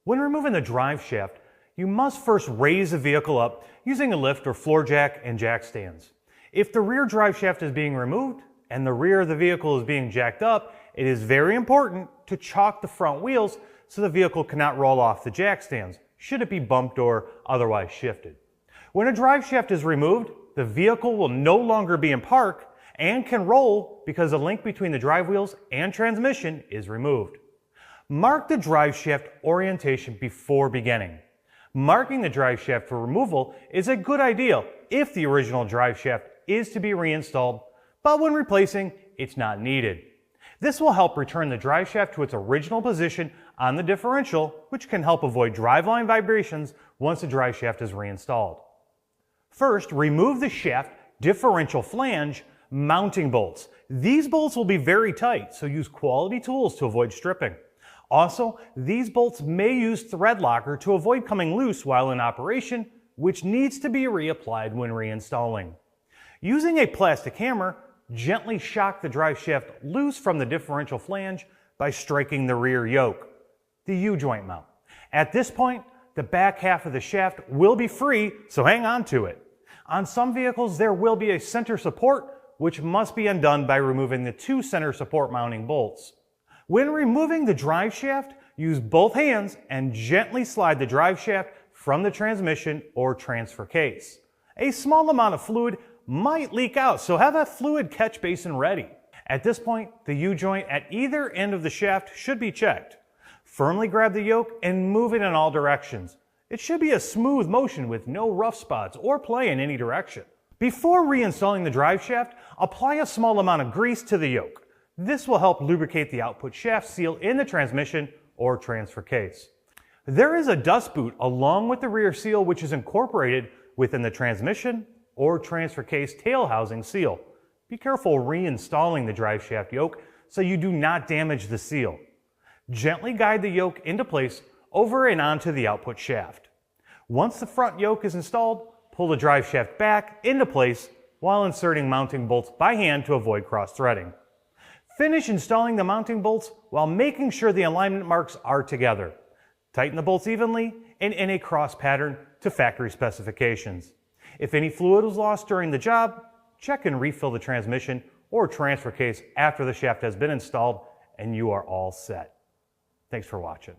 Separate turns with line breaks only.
When removing the drive shaft, you must first raise the vehicle up using a lift or floor jack and jack stands. If the rear drive shaft is being removed and the rear of the vehicle is being jacked up, it is very important to chock the front wheels so the vehicle cannot roll off the jack stands, should it be bumped or otherwise shifted. When a drive shaft is removed, the vehicle will no longer be in park and can roll because the link between the drive wheels and transmission is removed. Mark the drive shaft orientation before beginning. Marking the drive shaft for removal is a good idea if the original drive shaft is to be reinstalled, but when replacing, it's not needed. This will help return the drive shaft to its original position on the differential, which can help avoid driveline vibrations once the drive shaft is reinstalled. First, remove the shaft differential flange mounting bolts. These bolts will be very tight, so use quality tools to avoid stripping. Also, these bolts may use thread locker to avoid coming loose while in operation, which needs to be reapplied when reinstalling. Using a plastic hammer, gently shock the drive shaft loose from the differential flange by striking the rear yoke, the U-joint mount. At this point, the back half of the shaft will be free, so hang on to it. On some vehicles, there will be a center support, which must be undone by removing the two center support mounting bolts. When removing the drive shaft, use both hands and gently slide the drive shaft from the transmission or transfer case. A small amount of fluid might leak out, so have a fluid catch basin ready. At this point, the U-joint at either end of the shaft should be checked. Firmly grab the yoke and move it in all directions. It should be a smooth motion with no rough spots or play in any direction. Before reinstalling the drive shaft, apply a small amount of grease to the yoke. This will help lubricate the output shaft seal in the transmission or transfer case. There is a dust boot along with the rear seal which is incorporated within the transmission or transfer case tail housing seal. Be careful reinstalling the drive shaft yoke so you do not damage the seal. Gently guide the yoke into place over and onto the output shaft. Once the front yoke is installed, pull the drive shaft back into place while inserting mounting bolts by hand to avoid cross-threading. Finish installing the mounting bolts while making sure the alignment marks are together. Tighten the bolts evenly and in a cross pattern to factory specifications. If any fluid was lost during the job, check and refill the transmission or transfer case after the shaft has been installed and you are all set. Thanks for watching.